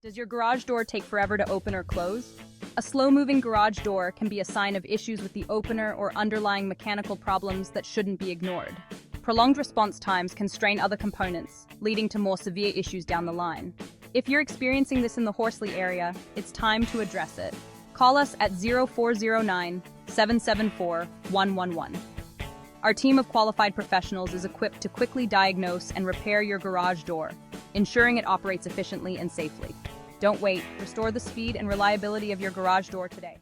Does your garage door take forever to open or close? A slow-moving garage door can be a sign of issues with the opener or underlying mechanical problems that shouldn't be ignored. Prolonged response times can strain other components, leading to more severe issues down the line. If you're experiencing this in the Horsley area, it's time to address it. Call us at 0409-774-111. Our team of qualified professionals is equipped to quickly diagnose and repair your garage door, ensuring it operates efficiently and safely. Don't wait. Restore the speed and reliability of your garage door today.